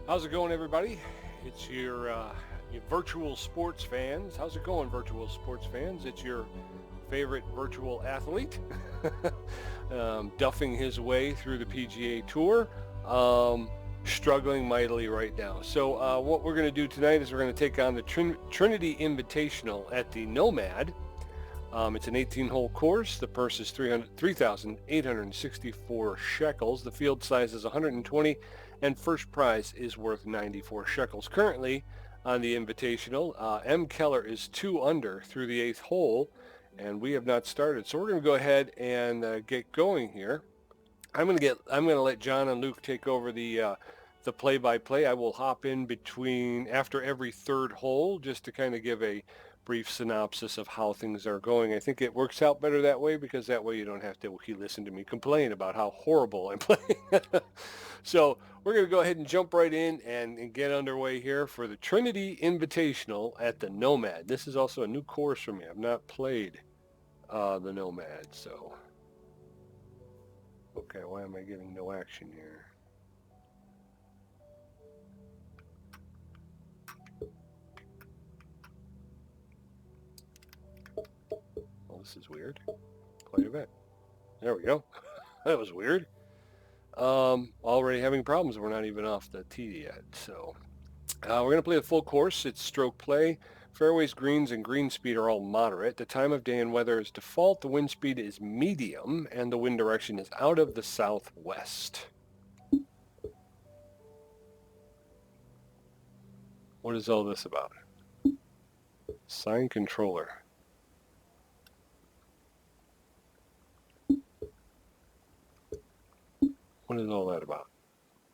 How's it going, everybody? It's your virtual sports fans. How's it going, virtual sports fans? It's your favorite virtual athlete, duffing his way through the PGA Tour, struggling mightily right now. So what we're going to do tonight is we're going to take on the Trinity Invitational at the Nomad. It's an 18-hole course. The purse is 3,864 shekels. The field size is 120, and first prize is worth 94 shekels. Currently on the Invitational, M. Keller is 2 under through the 8th hole, and we have not started. So we're going to go ahead and get going here. I'm going to let John and Luke take over the play-by-play. I will hop in between after every third hole just to kind of give a brief synopsis of how things are going. I think it works out better that way because that way you don't have to listen to me complain about how horrible I'm playing. So we're going to go ahead and jump right in and get underway here for the Trinity Invitational at the Nomad. This is also a new course for me. I've not played the Nomad, so... Okay, why am I getting no action here? Well, this is weird. Play event. There we go. That was weird. Already having problems. We're not even off the tee yet. So we're going to play the full course. It's stroke play. Fairways, greens, and green speed are all moderate. The time of day and weather is default. The wind speed is medium, and the wind direction is out of the southwest. What is all this about? Sign controller. What is all that about?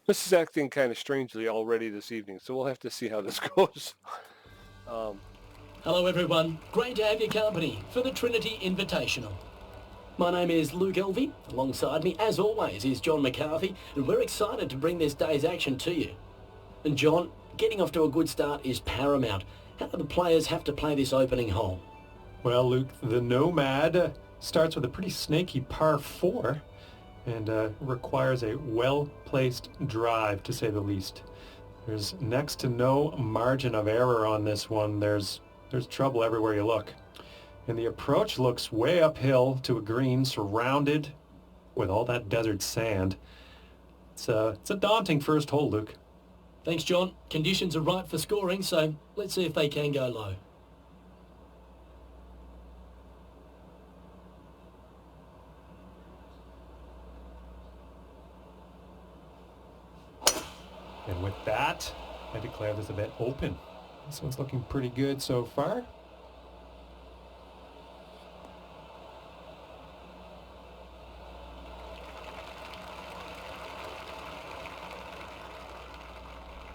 This is acting kind of strangely already this evening, so we'll have to see how this goes. Hello everyone, great to have your company for the Trinity Invitational. My name is Luke Elvey. Alongside me, as always, is John McCarthy, and we're excited to bring this day's action to you. And John, getting off to a good start is paramount. How do the players have to play this opening hole? Well, Luke, the Nomad starts with a pretty snaky par 4 and requires a well-placed drive, to say the least. There's next to no margin of error on this one. There's trouble everywhere you look. And the approach looks way uphill to a green surrounded with all that desert sand. It's a daunting first hole, Luke. Thanks, John. Conditions are right for scoring, so let's see if they can go low. And with that, I declare this event open. This one's looking pretty good so far.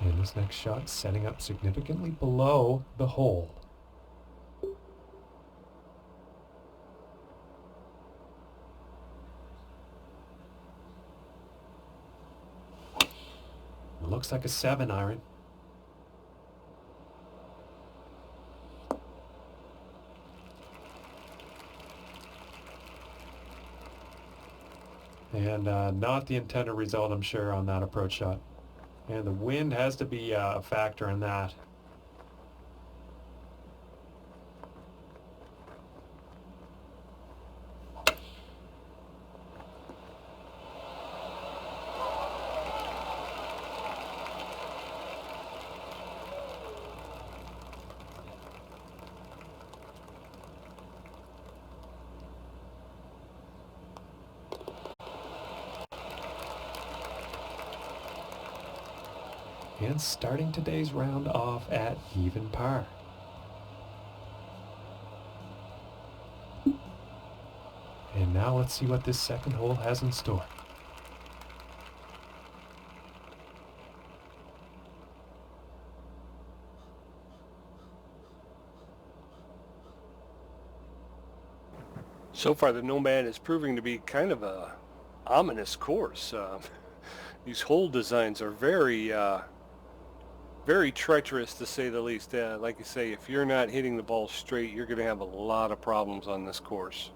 And this next shot setting up significantly below the hole. Looks like a 7 iron. And not the intended result, I'm sure, on that approach shot. And the wind has to be a factor in that. And starting today's round off at even par. And now let's see what this second hole has in store. So far, the Nomad is proving to be kind of a ominous course. These hole designs are very treacherous, to say the least. Like you say, if you're not hitting the ball straight, you're going to have a lot of problems on this course.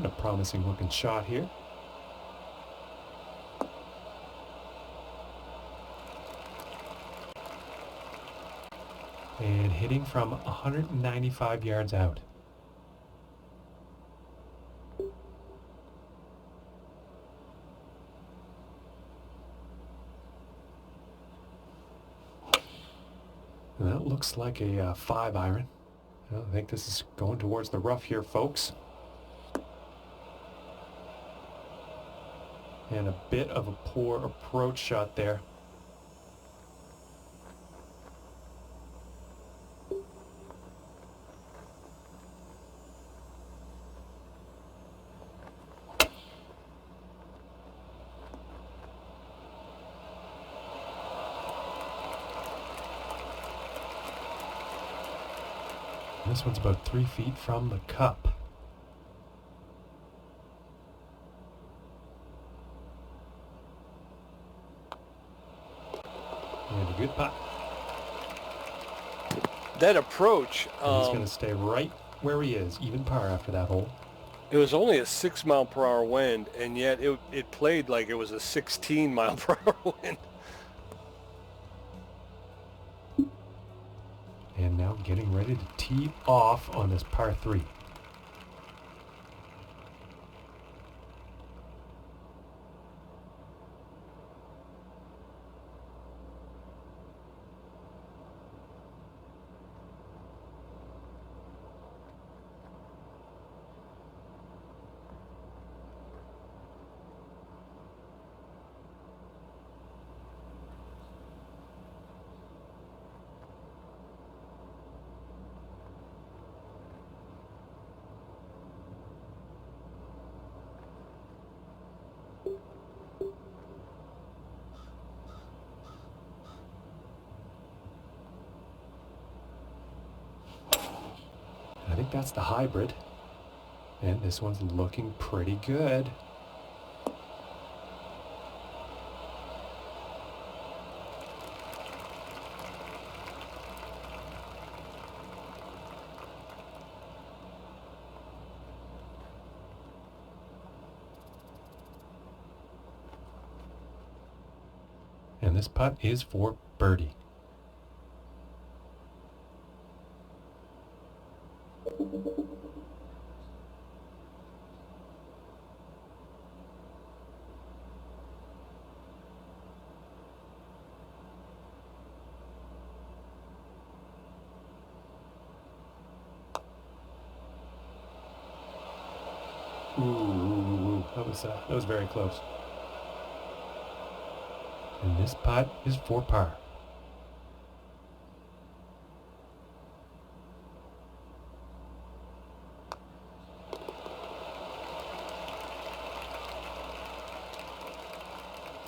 a promising looking shot here. And hitting from 195 yards out. And that looks like a 5 iron. I think this is going towards the rough here, folks. And a bit of a poor approach shot there. This one's about 3 feet from the cup. And a good putt. That approach, And he's going to stay right where he is, even par after that hole. it was only a 6-mile-per-hour wind, and yet it played like it was a 16-mile-per-hour wind. And now getting ready to tee off on this par 3. I think that's the hybrid. And this one's looking pretty good. And this putt is for birdie. Ooh, that was very close. And this putt is for par.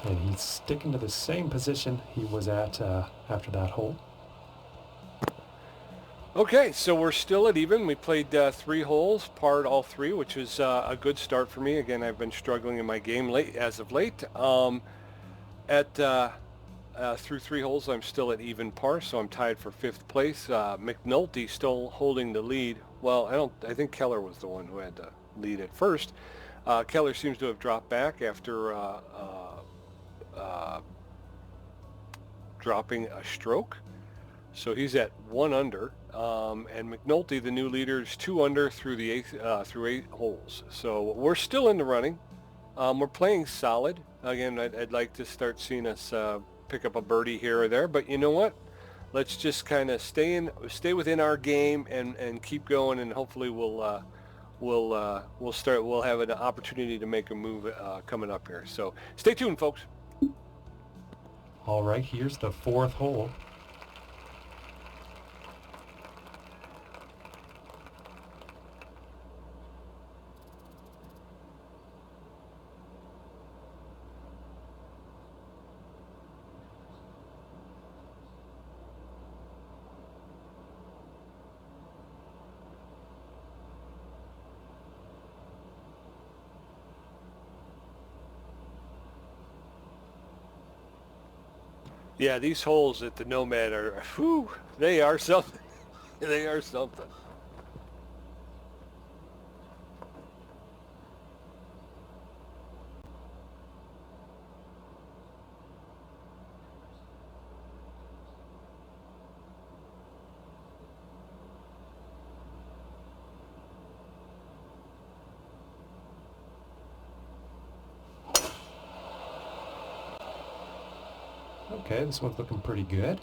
And he's sticking to the same position he was at after that hole. Okay, so we're still at even. We played 3 holes, parred all 3, which is a good start for me. Again, I've been struggling in my game as of late. Through 3 holes, I'm still at even par, so I'm tied for 5th place. McNulty still holding the lead. Well, I think Keller was the one who had the lead at first. Keller seems to have dropped back after dropping a stroke. So he's at 1 under, and McNulty, the new leader, is 2 under through through 8 holes. So we're still in the running. We're playing solid. Again, I'd like to start seeing us pick up a birdie here or there, but you know what? Let's just kind of stay within our game and keep going, and hopefully we'll have an opportunity to make a move coming up here. So stay tuned, folks. All right, here's the 4th hole. Yeah, these holes at the Nomad are, whew, they are something. They are something. Okay, this one's looking pretty good.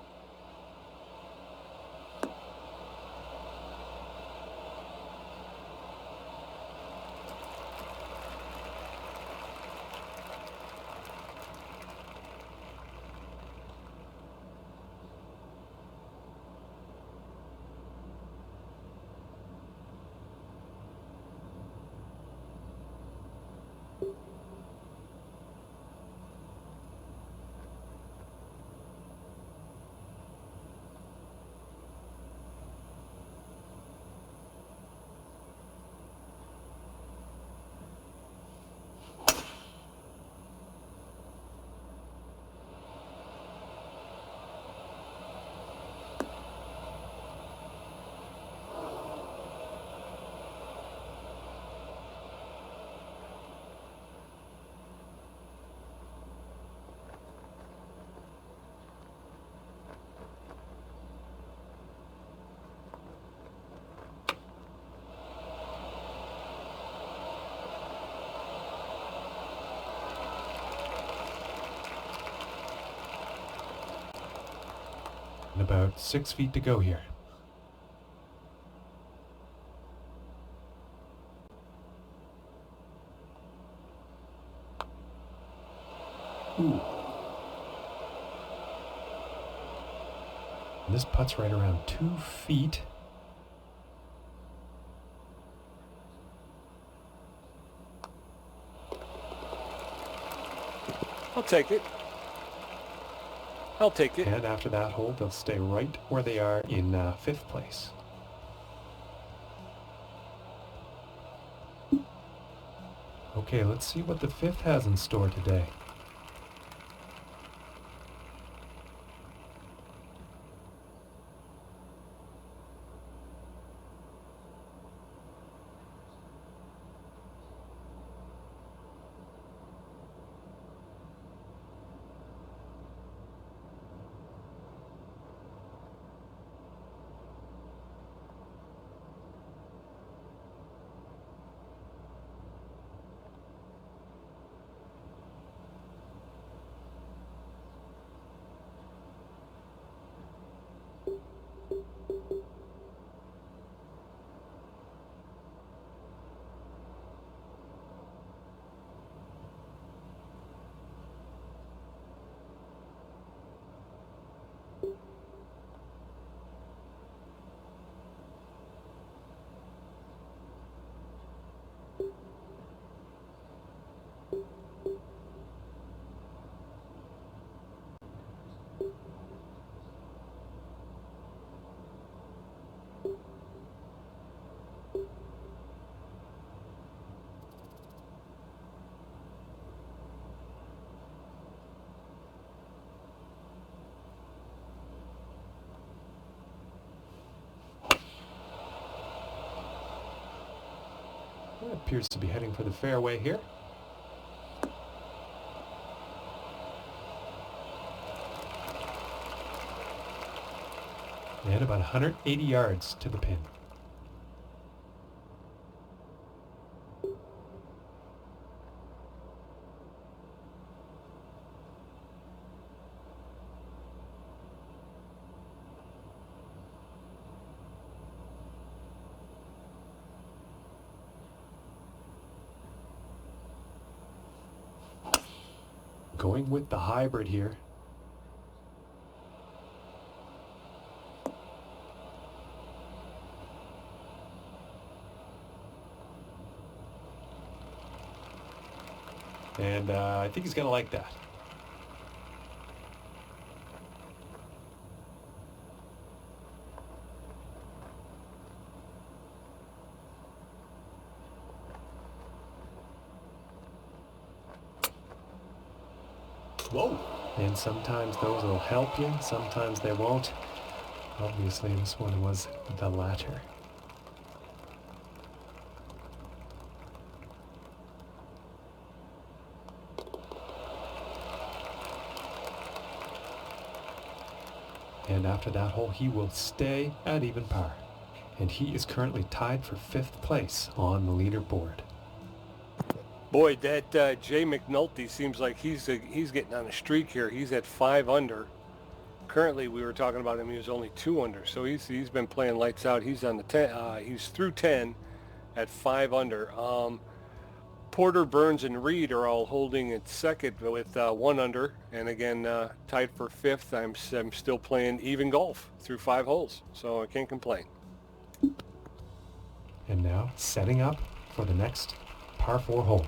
And about 6 feet to go here. Ooh. And this putt's right around 2 feet. I'll take it. I'll take it. And after that hole, they'll stay right where they are in 5th place. Okay, let's see what the 5th has in store today. It appears to be heading for the fairway here. And about 180 yards to the pin. Going with the hybrid here. And I think he's going to like that. Whoa. And sometimes those will help you, sometimes they won't. Obviously, this one was the latter. And after that hole, he will stay at even par. And he is currently tied for 5th place on the leaderboard. Boy, that Jay McNulty seems like he's getting on a streak here. He's at 5 under. Currently, we were talking about him. He was only 2 under, so he's been playing lights out. He's on the 10. He's through 10 at 5 under. Porter, Burns, and Reed are all holding at second with 1 under, and again tied for 5th. I'm still playing even golf through 5 holes, so I can't complain. And now setting up for the next par 4 hole.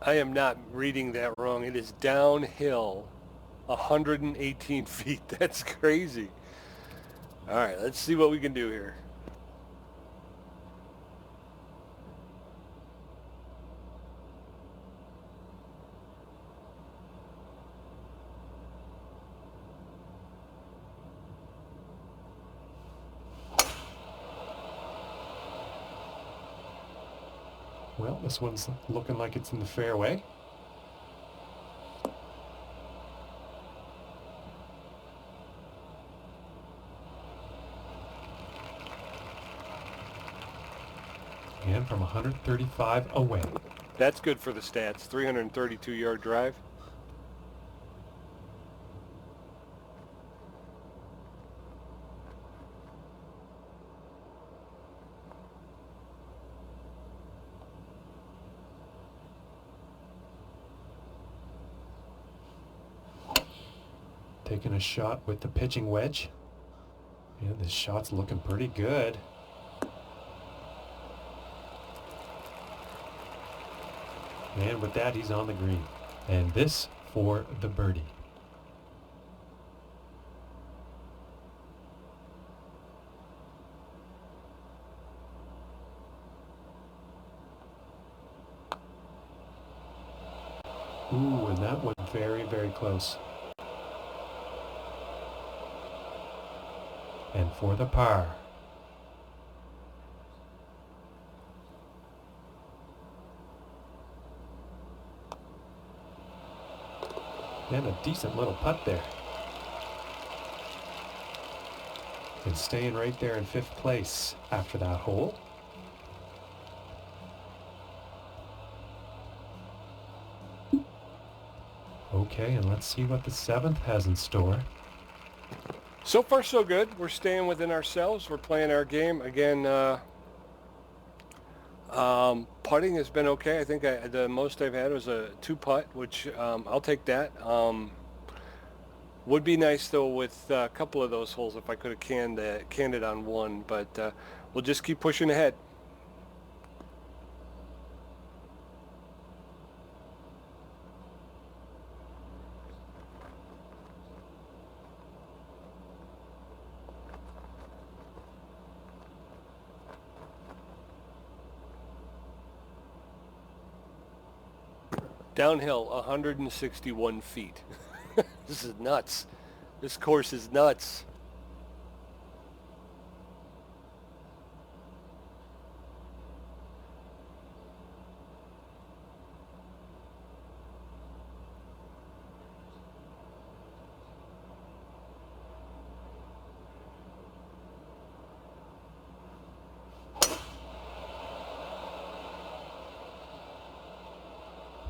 I am not reading that wrong. It is downhill 118 feet. That's crazy. All right, let's see what we can do here. Well, this one's looking like it's in the fairway. And from 135 away. That's good for the stats. 332-yard drive. Taking a shot with the pitching wedge. Yeah, this shot's looking pretty good. And with that, he's on the green. And this for the birdie. Ooh, and that one very, very close. And for the par. And a decent little putt there. And staying right there in 5th place after that hole. Okay, and let's see what the 7th has in store. So far, so good. We're staying within ourselves. We're playing our game. Again, putting has been okay. I think the most I've had was a 2-putt, which I'll take that. Would be nice, though, with a couple of those holes if I could have canned it on one. But we'll just keep pushing ahead. Downhill 161 feet. This is nuts. This course is nuts.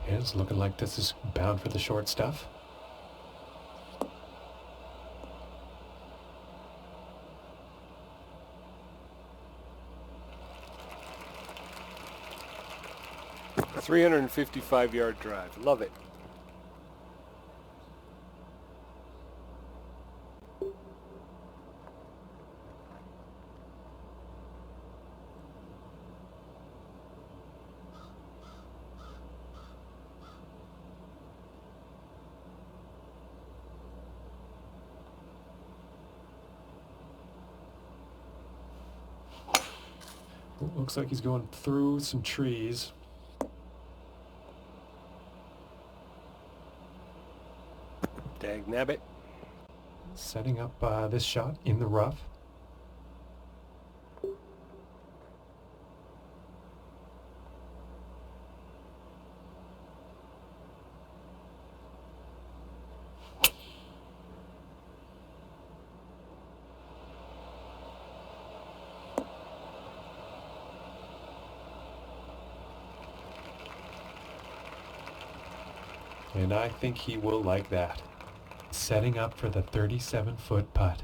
Yeah, it's looking like this is bound for the short stuff. A 355-yard drive. Love it. Looks like he's going through some trees. Dag nabbit. Setting up this shot in the rough. And I think he will like that. Setting up for the 37-foot putt.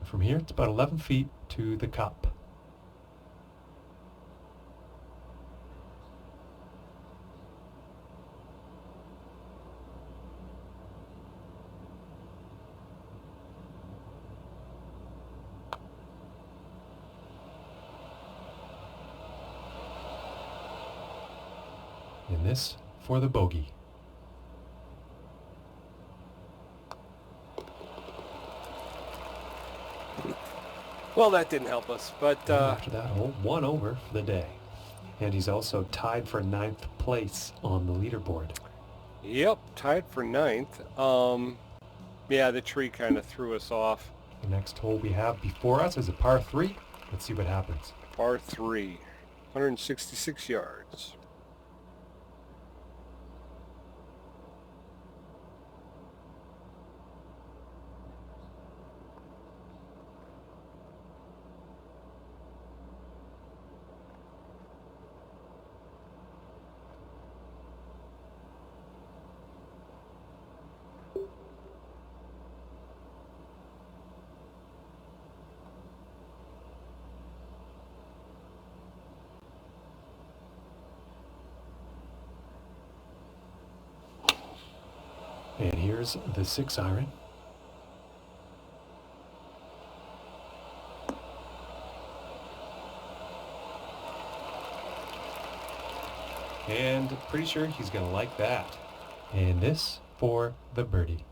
From here, it's about 11 feet to the cup. And this for the bogey. Well, that didn't help us, but And after that hole, 1 over for the day. And he's also tied for 9th place on the leaderboard. Yep, tied for 9th. Yeah, the tree kind of threw us off. The next hole we have before us is a par 3. Let's see what happens. Par 3, 166 yards. And here's the 6 iron. And pretty sure he's going to like that. And this for the birdie.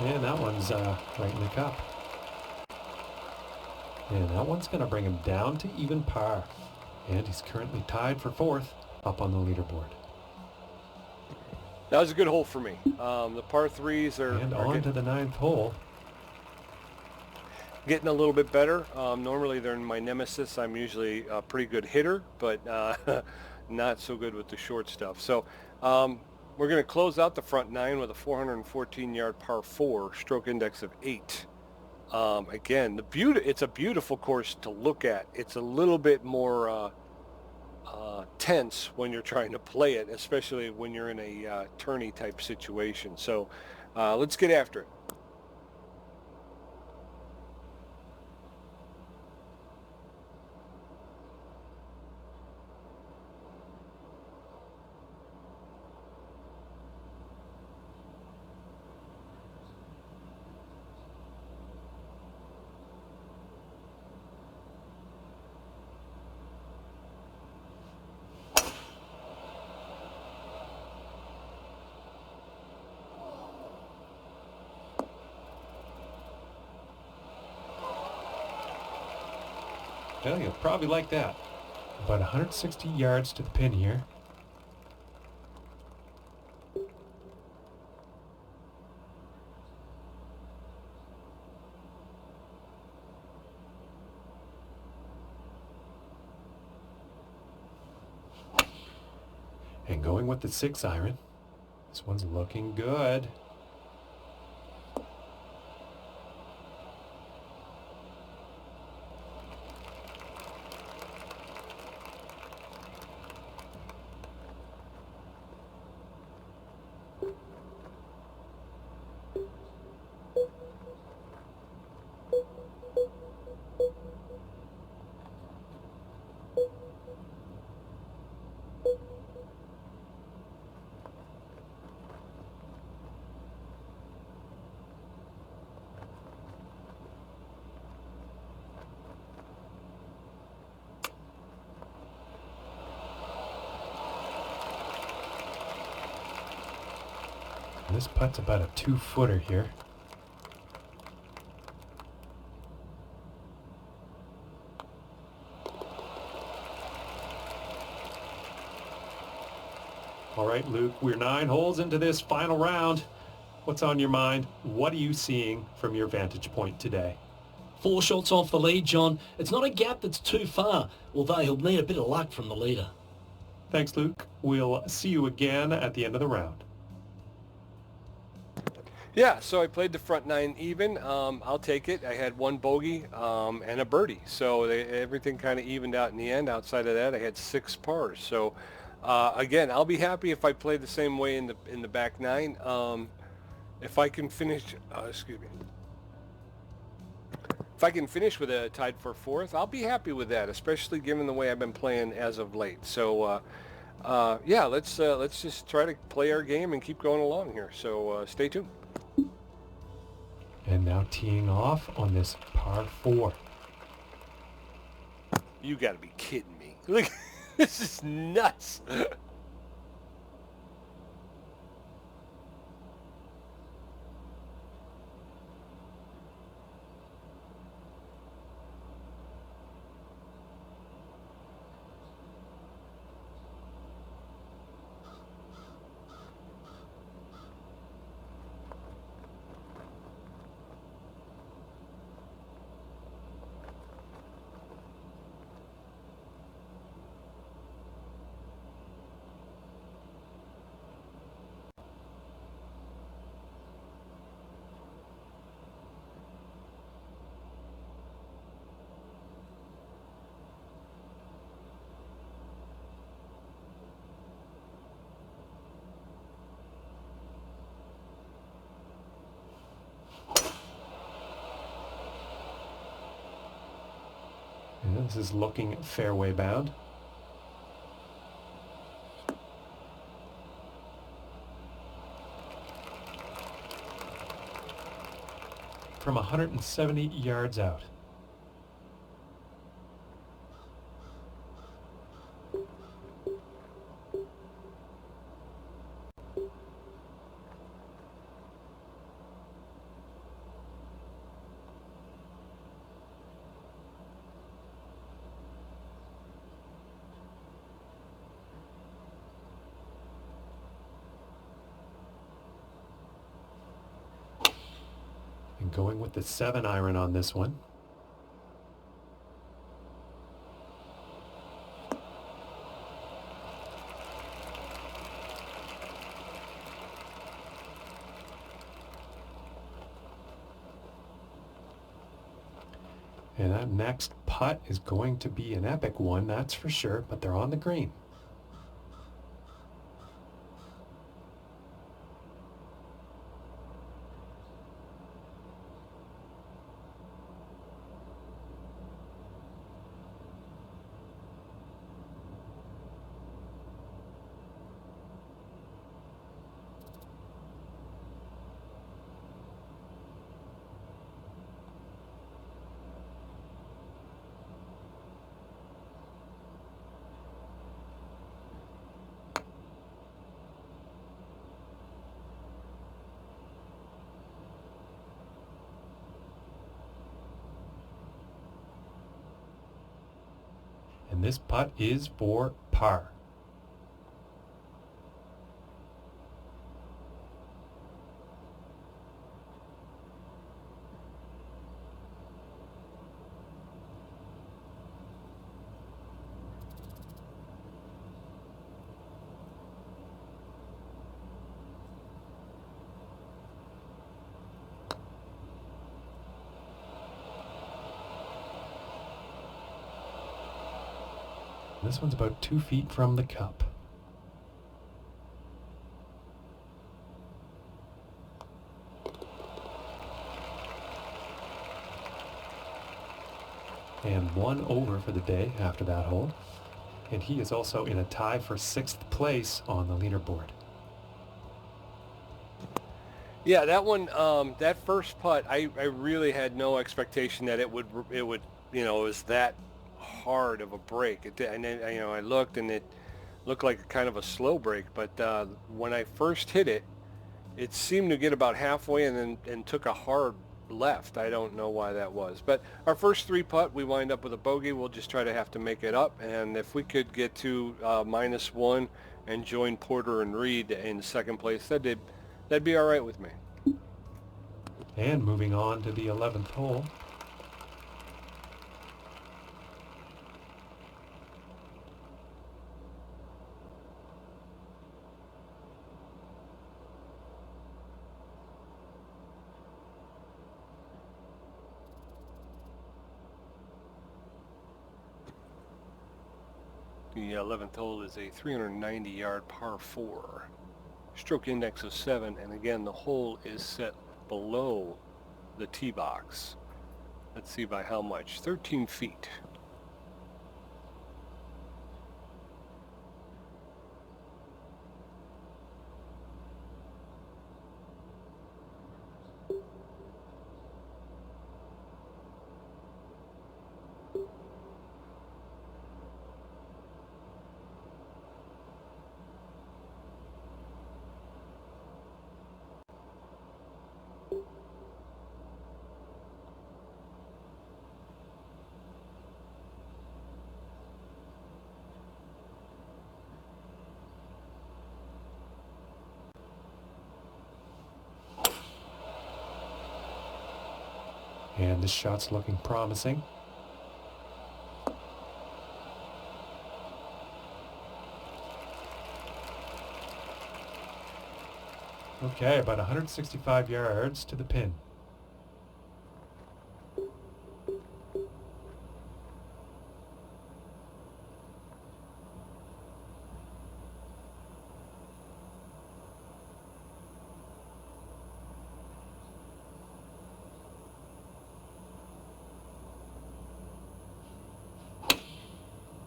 And that one's right in the cup. And that one's going to bring him down to even par. And he's currently tied for 4th up on the leaderboard. That was a good hole for me. The par 3s And are on to the 9th hole. getting a little bit better. Normally they're my nemesis. I'm usually a pretty good hitter, but not so good with the short stuff. So we're going to close out the front 9 with a 414-yard par 4, stroke index of 8. Again, it's a beautiful course to look at. It's a little bit more tense when you're trying to play it, especially when you're in a tourney type situation. So let's get after it. Well, you'll probably like that. About 160 yards to the pin here. And going with the 6 iron. This one's looking good. This putt's about a 2-footer here. All right, Luke, we're 9 holes into this final round. What's on your mind? What are you seeing from your vantage point today? 4 shots off the lead, John. It's not a gap that's too far, although he'll need a bit of luck from the leader. Thanks, Luke. We'll see you again at the end of the round. Yeah, so I played the front 9 even. I'll take it. I had 1 bogey and a birdie, so everything kind of evened out in the end. Outside of that, I had 6 pars. So again, I'll be happy if I play the same way in the back 9. If I can finish, if I can finish with a tied for 4th, I'll be happy with that, especially given the way I've been playing as of late. So yeah, let's just try to play our game and keep going along here. So stay tuned. And now teeing off on this par 4. You got to be kidding me! Look, this is nuts. Yeah, this is looking fairway bound. From 170 yards out. And going with the 7-iron on this one. And that next putt is going to be an epic one, that's for sure, but they're on the green. And this putt is for par. This one's about 2 feet from the cup. And 1 over for the day after that hole. And he is also in a tie for 6th place on the leaderboard. Yeah, that one, that first putt, I really had no expectation that it would, you know, it was that hard of a break. And then, you know, I looked and it looked like kind of a slow break. But when I first hit it, it seemed to get about halfway and took a hard left. I don't know why that was. But our first 3 putt, we wind up with a bogey. We'll just try to have to make it up. And if we could get to -1 and join Porter and Reed in second place, that'd be all right with me. And moving on to the 11th hole. The 11th hole is a 390-yard par 4. Stroke index of 7, and again, the hole is set below the tee box. Let's see by how much. 13 feet. And this shot's looking promising. Okay, about 165 yards to the pin.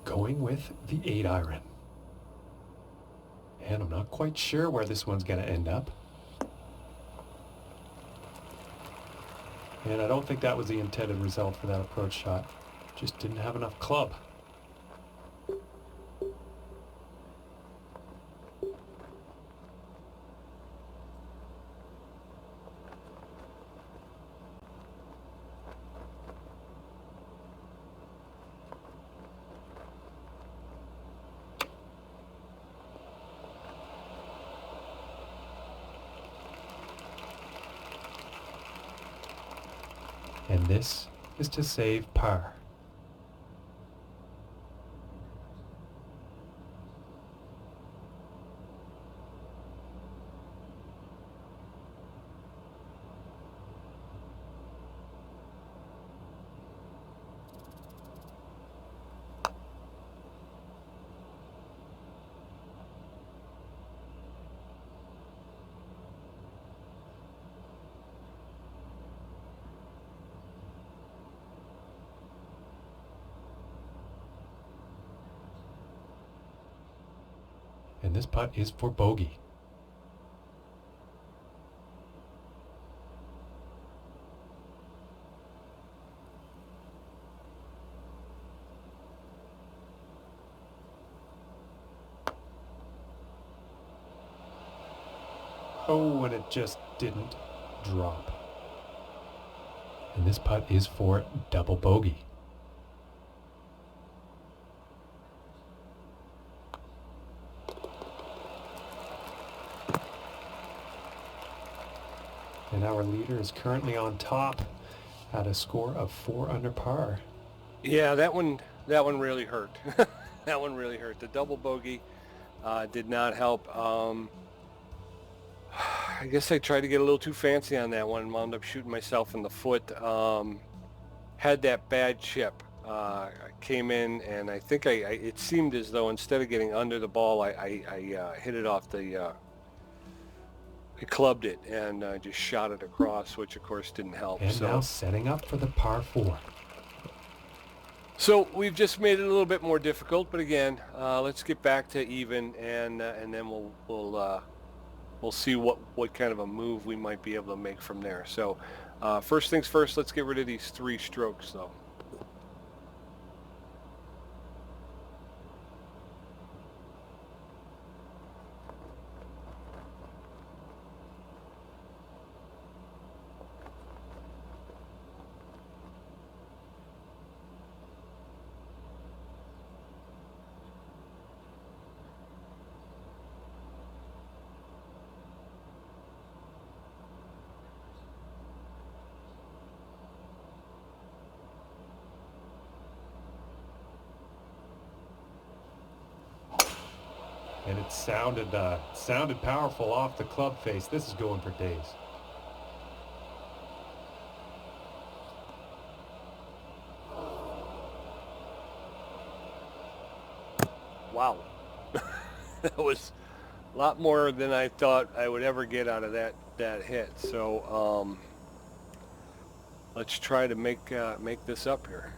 Going with the 8-iron. And I'm not quite sure where this one's going to end up. And I don't think that was the intended result for that approach shot. Just didn't have enough club. And this is to save par. And this putt is for bogey. Oh, and it just didn't drop. And this putt is for double bogey. And our leader is currently on top at a score of 4 under par. Yeah, that one really hurt. That one really hurt. The double bogey did not help. I guess I tried to get a little too fancy on that one. Wound up shooting myself in the foot. Had that bad chip. I came in, and I think it seemed as though instead of getting under the ball, I hit it off the... I clubbed it and just shot it across, which of course didn't help. And now setting up for the par 4. So we've just made it a little bit more difficult, but again, let's get back to even, and then we'll see what kind of a move we might be able to make from there. So first things first, let's get rid of these 3 strokes though. And it sounded powerful off the club face. This is going for days. Wow. That was a lot more than I thought I would ever get out of that hit. So let's try to make this up here.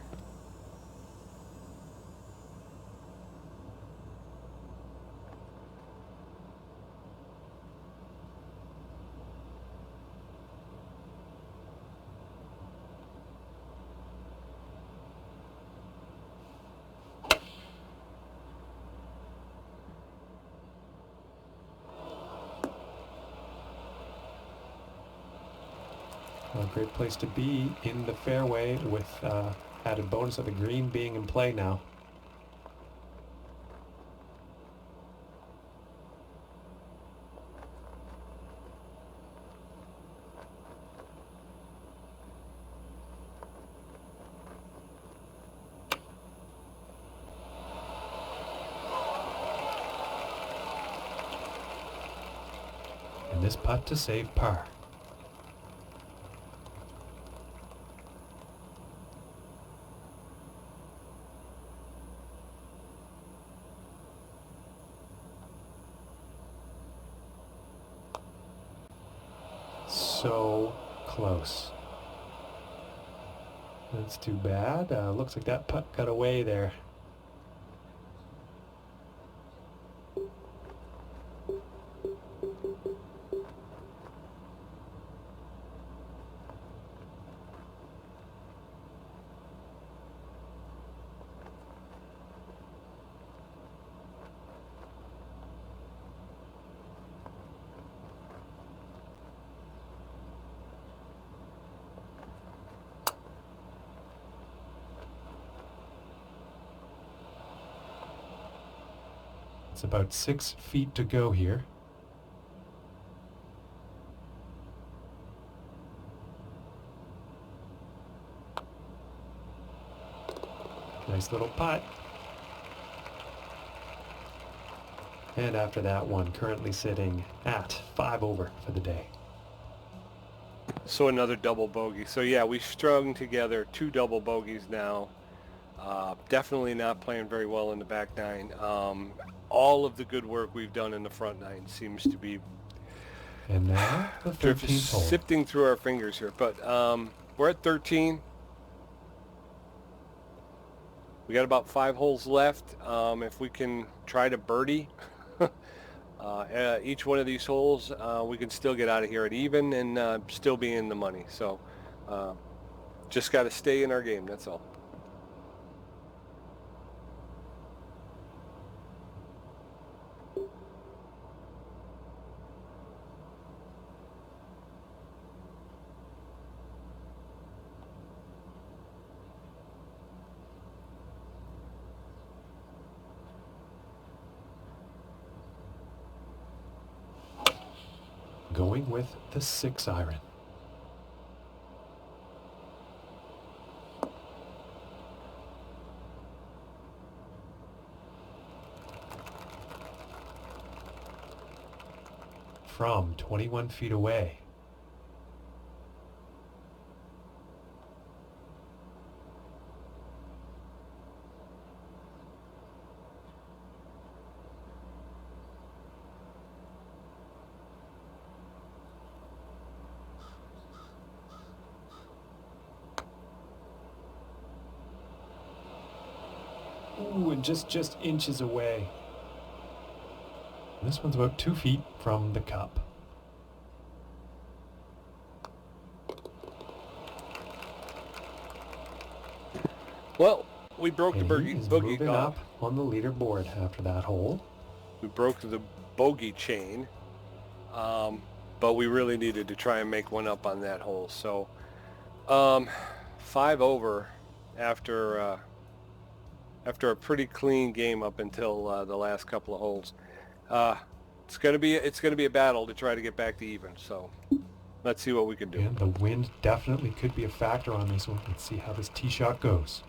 A great place to be in the fairway with added bonus of the green being in play now. And this putt to save par. So close. That's too bad. Looks like that putt got away there. It's about 6 feet to go here. Nice little putt. And after that one, currently sitting at 5 over for the day. So another double bogey. So yeah, we strung together 2 double bogeys now. Definitely not playing very well in the back nine. All of the good work we've done in the front nine seems to be And now the 13th hole. sifting through our fingers here. But we're at 13. We got about 5 holes left. If we can try to birdie each one of these holes, we can still get out of here at even and still be in the money. So just got to stay in our game, that's all. Going with the 6 iron. From 21 feet away. Ooh, and just inches away. This one's about 2 feet from the cup. Well, we broke the He is bogey moving up on the leaderboard after that hole. We broke the bogey chain, but we really needed to try and make one up on that hole. So 5 over after a pretty clean game up until the last couple of holes. It's gonna be a battle to try to get back to even. So let's see what we can do. And the wind definitely could be a factor on this one. Let's see how this tee shot goes.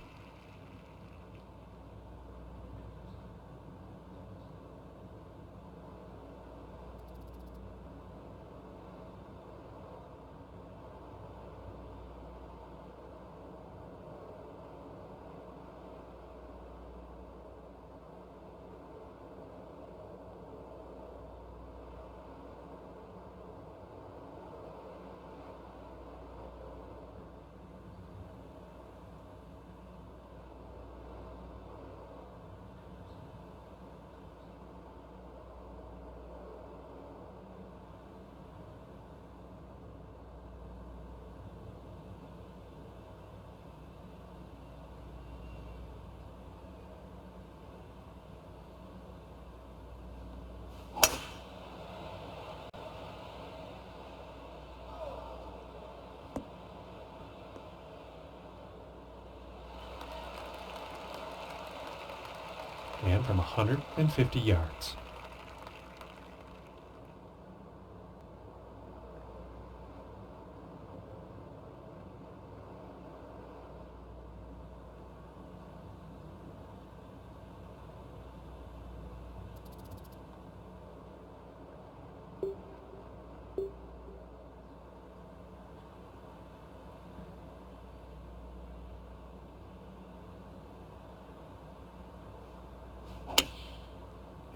time from 150 yards.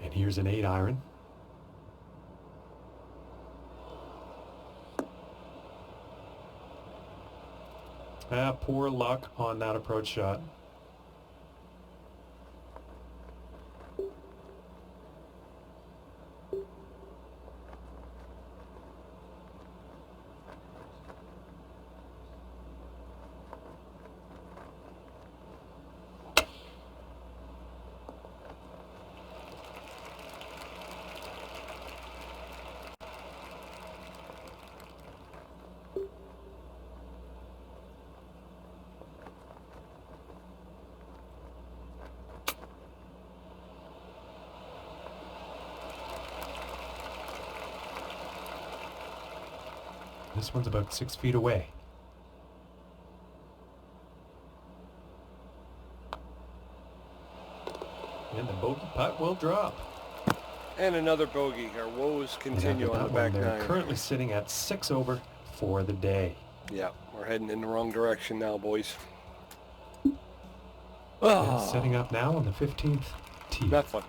And here's an 8-iron. Poor luck on that approach shot. This one's about 6 feet away. And the bogey putt will drop. And another bogey. Our woes continue on the back nine. Currently sitting at 6 over for the day. Yeah, we're heading in the wrong direction now, boys. And setting up now on the 15th tee. Not fun.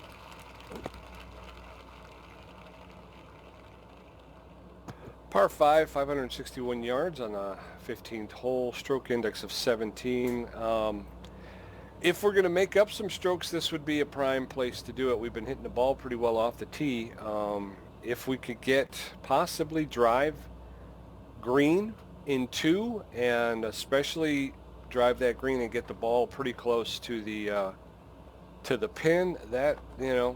Par 5, 561 yards on the 15th hole, stroke index of 17. If we're going to make up some strokes, this would be a prime place to do it. We've been hitting the ball pretty well off the tee. If we could get possibly drive green in 2, and especially drive that green and get the ball pretty close to the pin, that, you know,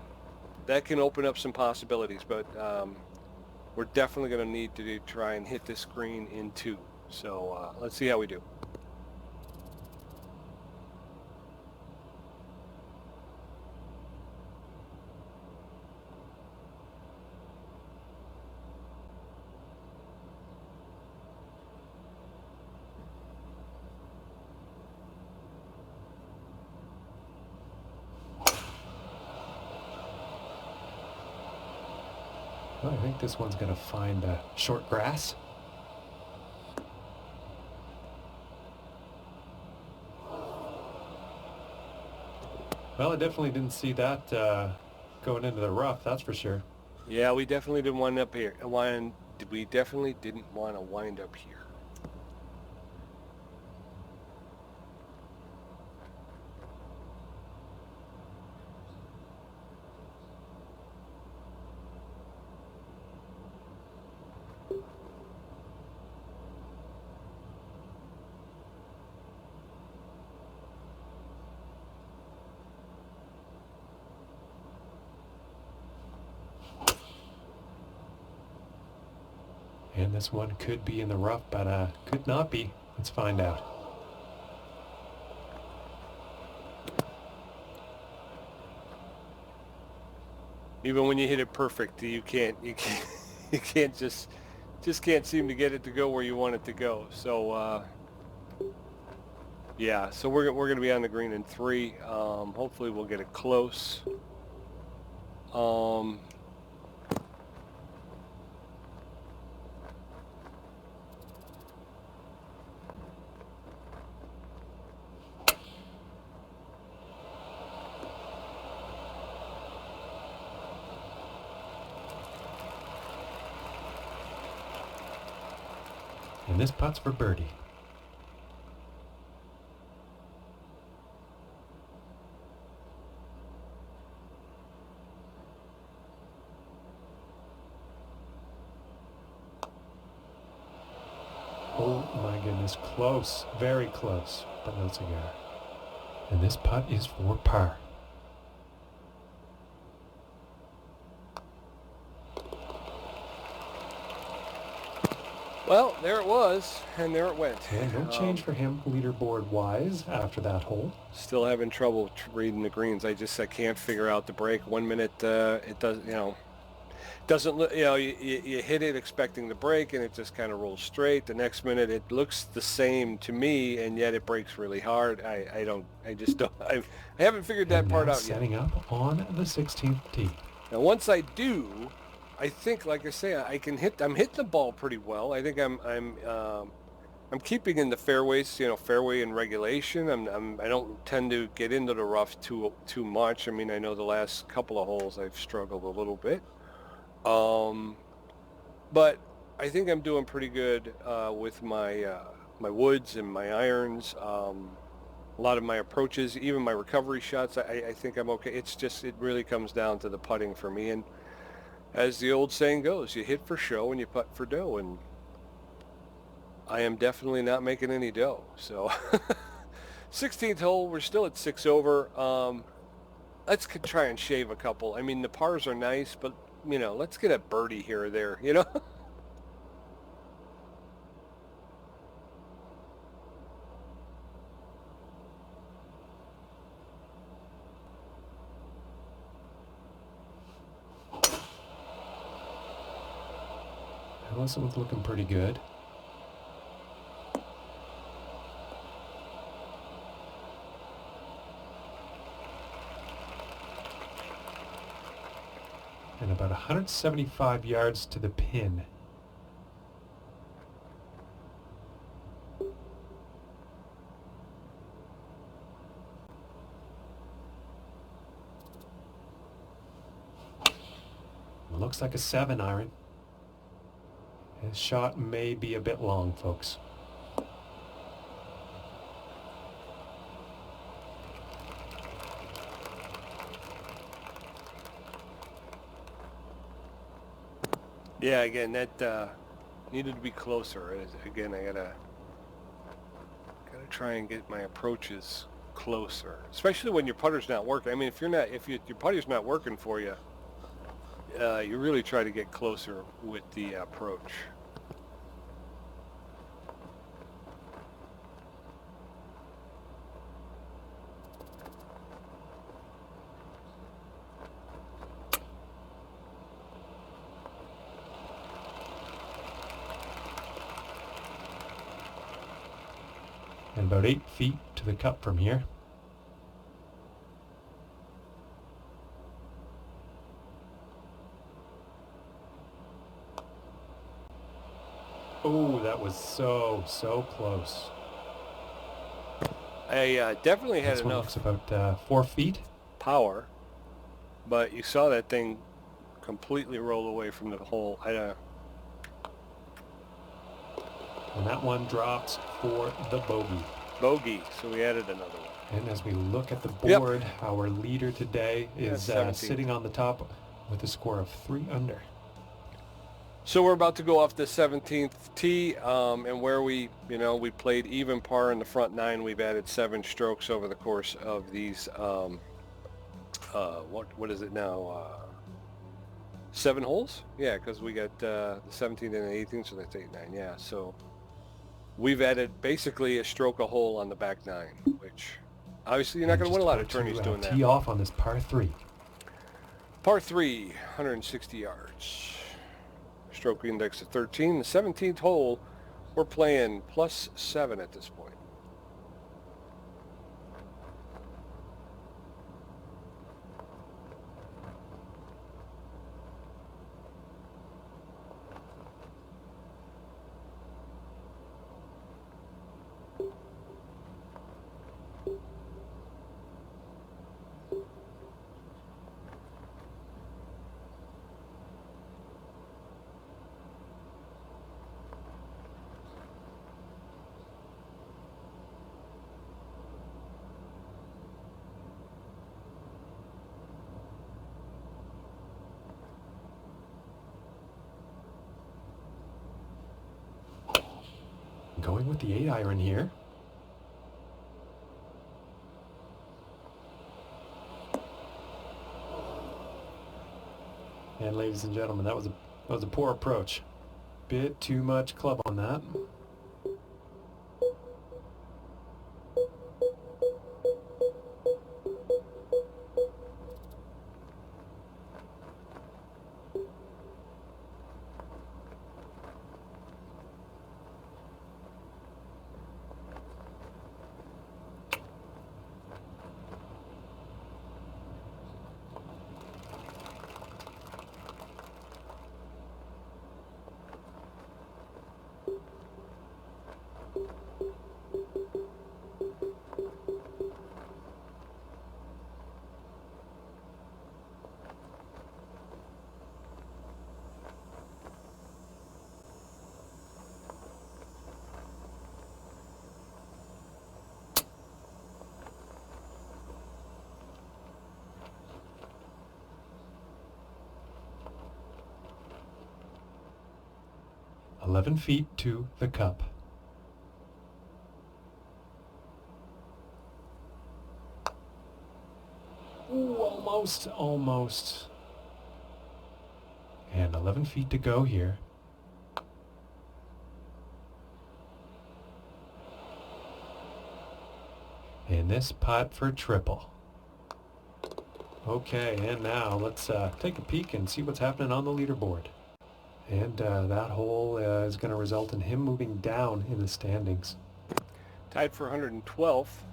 that can open up some possibilities. But we're definitely going to need to try and hit this green in 2. So let's see how we do. Well, I think this one's going to find short grass. Well, I definitely didn't see that going into the rough, that's for sure. Yeah, we definitely didn't wind up here. We definitely didn't want to wind up here. And this one could be in the rough, but could not be. Let's find out. Even when you hit it perfect, you can't just can't seem to get it to go where you want it to go. So yeah, so we're going to be on the green in 3. Hopefully we'll get it close. And this putt's for birdie. Oh my goodness, close, very close, but no cigar. And this putt is for par. Well, there it was, and there it went. And no change for him leaderboard-wise after that hole. Still having trouble reading the greens. I can't figure out the break. 1 minute, it does, doesn't look, you hit it expecting the break, and it just kind of rolls straight. The next minute, it looks the same to me, and yet it breaks really hard. I haven't figured that part out yet. Setting up on the 16th tee. Now, once I do, I think, like I say, I'm hitting the ball pretty well. I think I'm keeping in the fairways, fairway and regulation. I don't tend to get into the rough too much. I mean, I know the last couple of holes I've struggled a little bit. But I think I'm doing pretty good with my my woods and my irons. A lot of my approaches, even my recovery shots, I think I'm okay. It's just, it really comes down to the putting for me. And as the old saying goes, you hit for show and you putt for dough. And I am definitely not making any dough. So 16th hole, we're still at 6 over. Let's try and shave a couple. I mean, the pars are nice, but, let's get a birdie here or there, This one's looking pretty good. And about 175 yards to the pin. Looks like a 7 iron. His shot may be a bit long, folks. Yeah, again, that needed to be closer. Again, I gotta try and get my approaches closer, especially when your putter's not working. I mean, if your putter's not working for you, you really try to get closer with the approach. And about 8 feet to the cup from here. Oh, that was so close. I definitely had This one enough looks about 4 feet. power, but you saw that thing completely roll away from the hole. And that one drops for the bogey. Bogey, so we added another one. And as we look at the board, our leader today is That's sitting on the top with a score of 3 under. So we're about to go off the 17th tee, and where we played even par in the front 9, we've added 7 strokes over the course of these, what is it now, 7 holes? Yeah, because we got the 17th and the 18th, so that's 8, 9, yeah. So we've added basically a stroke a hole on the back 9, which obviously you're not going to win a lot of tourneys doing that. Tee off on this par 3. Par 3, 160 yards. Stroke index of 13. The 17th hole, we're playing +7 at this point. Going with the 8 iron here. And ladies and gentlemen, that was a poor approach. bit too much club on that. "11 feet to the cup." Ooh, almost, almost. And 11 feet to go here. And this putt for triple. Okay, and now let's take a peek and see what's happening on the leaderboard. And that hole is going to result in him moving down in the standings. Tied for 112th.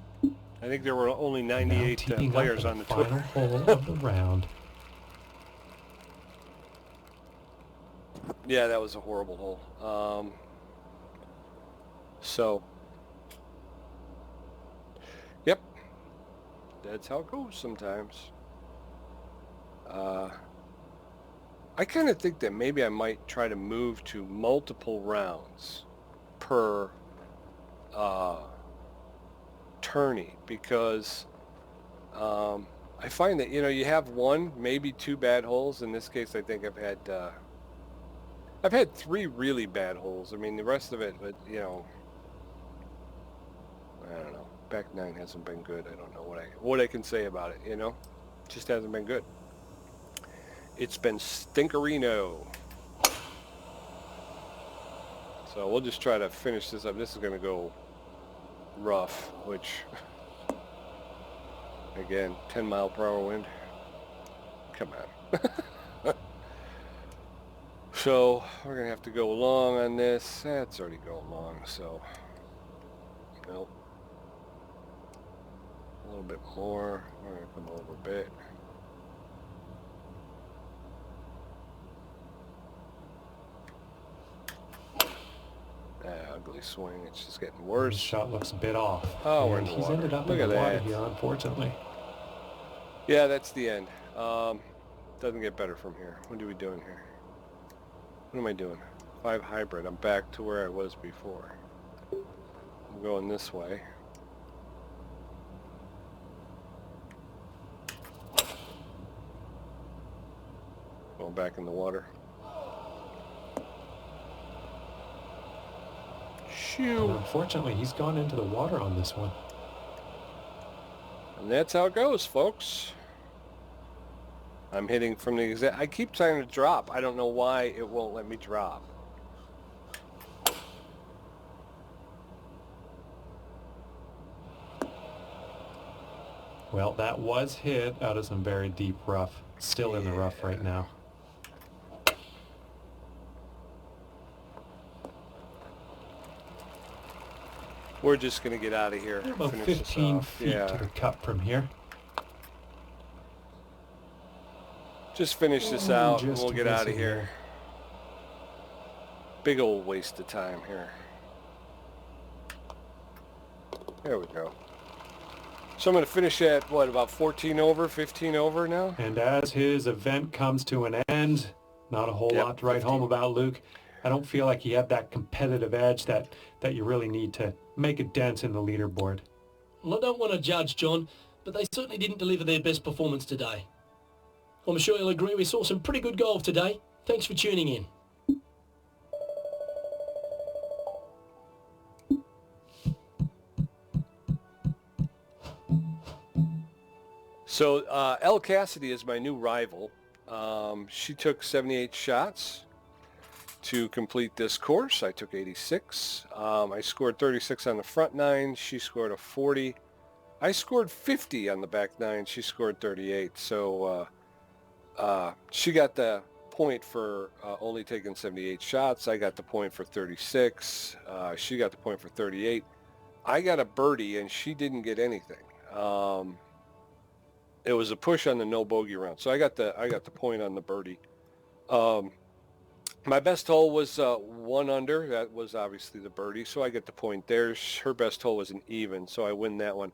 I think there were only 98 Now teeing players up on the final tour. hole of the round. Yeah, that was a horrible hole. Yep, that's how it goes sometimes. I kind of think that maybe I might try to move to multiple rounds per tourney, because I find that, you have one, maybe two bad holes. In this case, I think I've had three really bad holes. I mean, the rest of it, but, I don't know. Back nine hasn't been good. I don't know what I can say about it, Just hasn't been good. It's been stinkerino. So we'll just try to finish this up. This is going to go rough, which, again, 10-mile-per-hour wind. Come on. So we're going to have to go long on this. That's already going long, so, nope. A little bit more. We're going to come over a bit. Ugly swing. It's just getting worse. His shot looks a bit off. Oh, we're in and the he's water. ended up Look in the at water that. here, unfortunately. Yeah, that's the end. Doesn't get better from here. What are we doing here? What am I doing? 5 hybrid. I'm back to where I was before. I'm going this way. Going back in the water. And unfortunately, he's gone into the water on this one. And that's how it goes, folks. I'm hitting from the exact... I keep trying to drop. I don't know why it won't let me drop. Well, that was hit out of some very deep rough. Still in the rough right now. We're just going to get out of here. About Finish 15 this off. feet to the cup from here. Just finish this out and Just we'll get out of missing here. Big old waste of time here. There we go. So I'm going to finish at, what, about 14 over, 15 over now? And as his event comes to an end, not a whole lot to write 15. home about, Luke. I don't feel like he had that competitive edge that you really need to make a dent in the leaderboard. Well, I don't want to judge, John, but they certainly didn't deliver their best performance today. I'm sure you'll agree we saw some pretty good golf today. Thanks for tuning in. So Elle Cassidy is my new rival. She took 78 shots to complete this course. I took 86. I scored 36 on the front 9. She scored a 40. I scored 50 on the back 9. She scored 38. So she got the point for only taking 78 shots. I got the point for 36. She got the point for 38. I got a birdie and she didn't get anything. It was a push on the no bogey round, so I got the point on the birdie. My best hole was 1 under. That was obviously the birdie, so I get the point there. Her best hole was an even, so I win that one.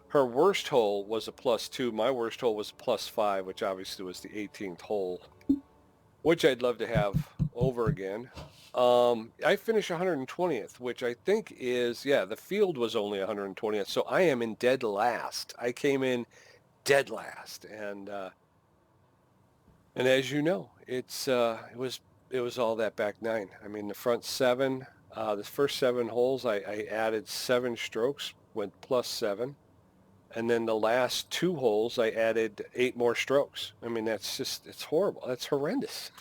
Her worst hole was a +2. My worst hole was a +5, which obviously was the 18th hole, which I'd love to have over again. I finished 120th, which I think is, the field was only 120th, so I am in dead last. I came in dead last, and as you know, it was all that back 9. I mean, the front 7, the first 7 holes, I added 7 strokes, went +7, and then the last 2 holes, I added 8 more strokes. I mean, it's horrible. That's horrendous.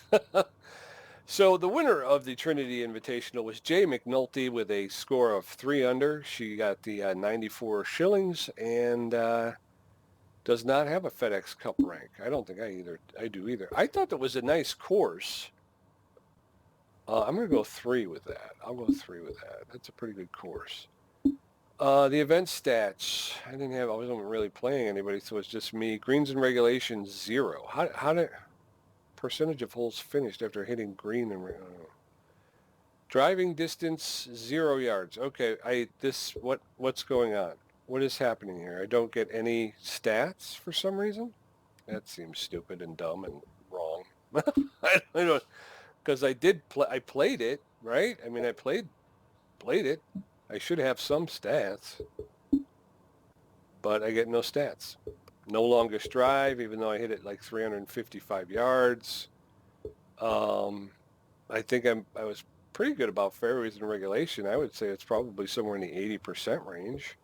So the winner of the Trinity Invitational was Jay McNulty with a score of 3 under. She got the 94 shillings and does not have a FedEx Cup rank. I don't think I do either. I thought that was a nice course. I'm going to go 3 with that. I'll go 3 with that. That's a pretty good course. The event stats, I wasn't really playing anybody, so it's just me. Greens and regulation, 0. How did percentage of holes finished after hitting green and driving distance 0 yards. Okay, what's going on? What is happening here? I don't get any stats for some reason. That seems stupid and dumb and wrong. I don't, because I played it, right? I mean, I played it. I should have some stats, but I get no stats. No longest drive, even though I hit it like 355 yards. I think I was pretty good about fairways and regulation. I would say it's probably somewhere in the 80% range.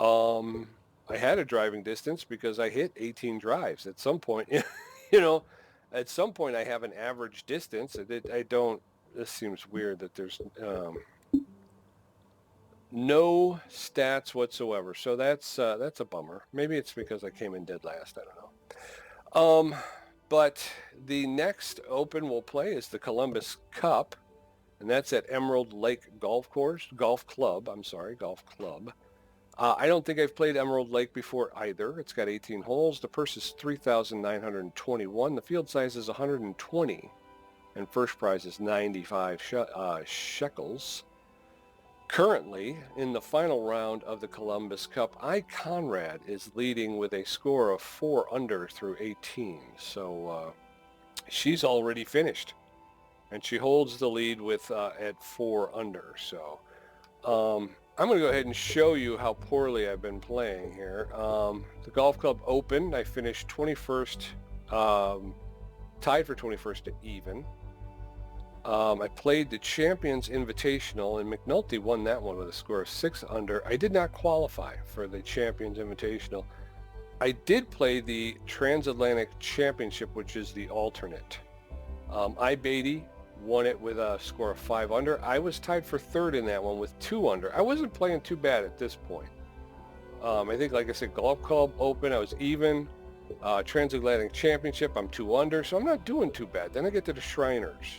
I had a driving distance because I hit 18 drives at some point. At some point I have an average distance. This seems weird that there's no stats whatsoever. So that's a bummer. Maybe it's because I came in dead last. I don't know. But the next Open we'll play is the Columbus Cup, and that's at Emerald Lake Golf Club. I don't think I've played Emerald Lake before either. It's got 18 holes. The purse is $3,921. The field size is 120, and first prize is 95 shekels. Currently, in the final round of the Columbus Cup, Conrad is leading with a score of 4 under through 18. So she's already finished, and she holds the lead with at 4 under. So I'm going to go ahead and show you how poorly I've been playing here. The Golf Club Open, I finished 21st, tied for 21st to even. I played the Champions Invitational, and McNulty won that one with a score of 6 under. I did not qualify for the Champions Invitational. I did play the Transatlantic Championship, which is the alternate. Beatty won it with a score of 5 under. I was tied for 3rd in that one with 2 under. I wasn't playing too bad at this point. I think, like I said, Golf Club Open, I was even. Transatlantic Championship, I'm 2 under, so I'm not doing too bad. Then I get to the Shriners,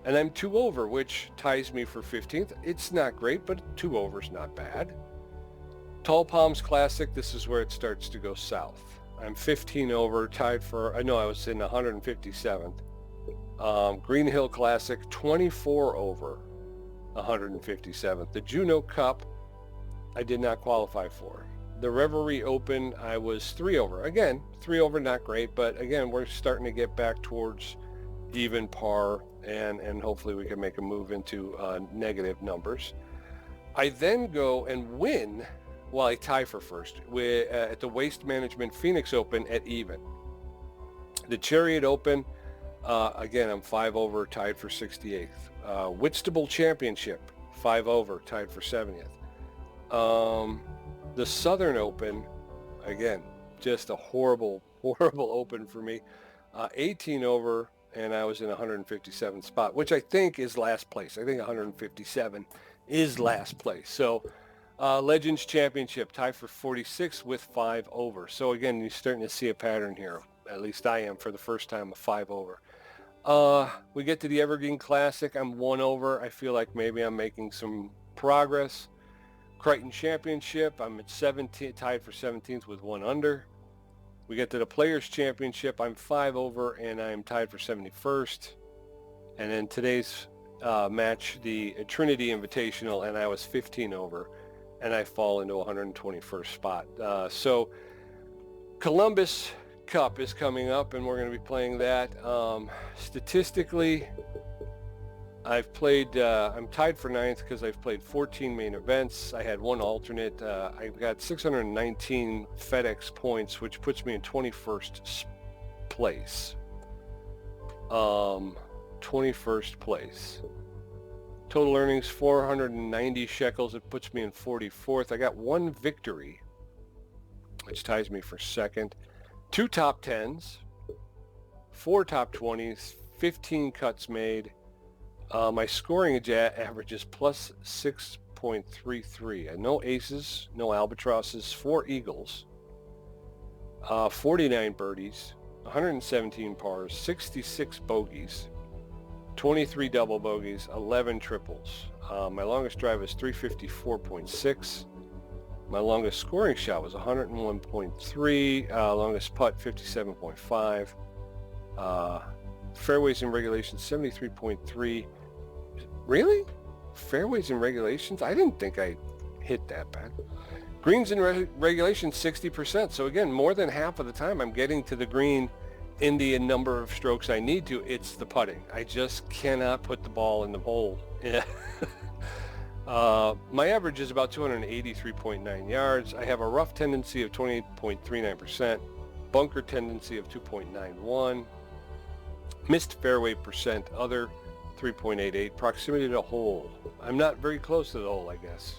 and I'm 2 over, which ties me for 15th. It's not great, but 2 over is not bad. Tall Palms Classic, this is where it starts to go south. I'm 15 over, tied for, I know I was in 157th. Green Hill Classic, 24 over, 157th. The Juneau Cup, I did not qualify for. The Reverie Open, I was 3 over. Again, 3 over, not great, but again, we're starting to get back towards even par, and hopefully we can make a move into negative numbers. I then go and win, I tie for first, at the Waste Management Phoenix Open at even. The Chariot Open, again, I'm 5 over, tied for 68th. Whitstable Championship, 5 over, tied for 70th. The Southern Open, again, just a horrible, horrible open for me. 18 over and I was in 157th spot, which I think is last place. I think 157 is last place. So Legends Championship, tie for 46 with 5 over. So again, you're starting to see a pattern here. At least I am for the first time, a 5 over. We get to the Evergreen Classic. I'm 1 over. I feel like maybe I'm making some progress. Crichton Championship, I'm at 17, tied for 17th with 1 under. We get to the Players Championship. I'm 5 over, and I'm tied for 71st. And then today's match, the Trinity Invitational, and I was 15 over, and I fall into 121st spot. So Columbus Cup is coming up, and we're going to be playing that. Statistically, I've played, I'm tied for 9th because I've played 14 main events. I had 1 alternate. I've got 619 FedEx points, which puts me in 21st place. 21st place. Total earnings, 490 shekels. It puts me in 44th. I got 1 victory, which ties me for 2nd. 2 top 10s, 4 top 20s, 15 cuts made. My scoring average is plus 6.33. No aces, no albatrosses, 4 eagles, 49 birdies, 117 pars, 66 bogeys, 23 double bogeys, 11 triples. My longest drive is 354.6. My longest scoring shot was 101.3. Longest putt, 57.5. Fairways in regulation, 73.3. Really? Fairways in regulations? I didn't think I hit that bad. Greens in regulation, 60%. So again, more than half of the time I'm getting to the green in the number of strokes I need to. It's the putting. I just cannot put the ball in the hole. Yeah. My average is about 283.9 yards. I have a rough tendency of 28.39%, bunker tendency of 2.91, missed fairway percent other 3.88, proximity to the hole. I'm not very close to the hole, I guess.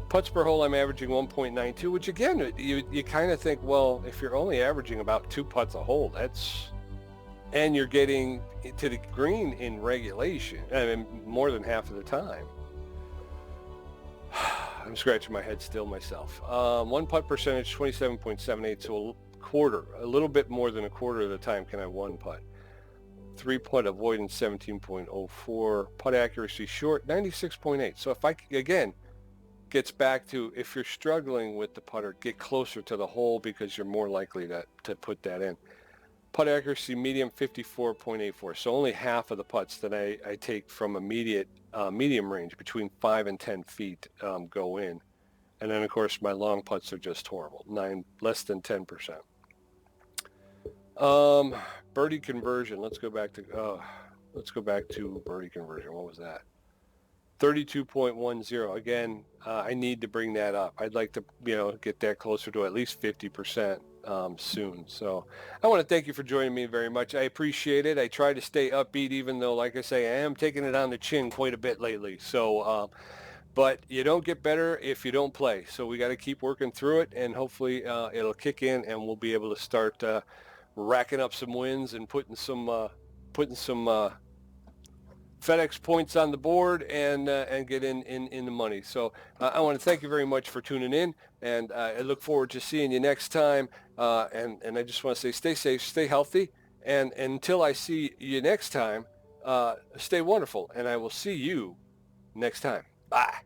Putts per hole, I'm averaging 1.92, which again, you kind of think, well, if you're only averaging about 2 putts a hole, and you're getting to the green in regulation, I mean, more than half of the time. I'm scratching my head still myself. 1 putt percentage, 27.78, so a little bit more than a quarter of the time can I 1 putt. 3 putt avoidance, 17.04. Putt accuracy short, 96.8. So if again, gets back to, if you're struggling with the putter, get closer to the hole because you're more likely to put that in. Putt accuracy medium, 54.84. So only half of the putts that I take from medium range, between 5 and 10 feet, go in. And then of course my long putts are just horrible, less than 10%. Birdie conversion. Let's go back to birdie conversion. What was that? 32.10. Again, I need to bring that up. I'd like to, get that closer to at least 50% soon. So I want to thank you for joining me very much. I appreciate it. I try to stay upbeat, even though, like I say, I am taking it on the chin quite a bit lately. So, but you don't get better if you don't play. So we got to keep working through it, and hopefully it'll kick in, and we'll be able to start racking up some wins and putting some FedEx points on the board and get in the money. So I want to thank you very much for tuning in, and I look forward to seeing you next time. And I just want to say, stay safe, stay healthy, and until I see you next time, stay wonderful, and I will see you next time. Bye.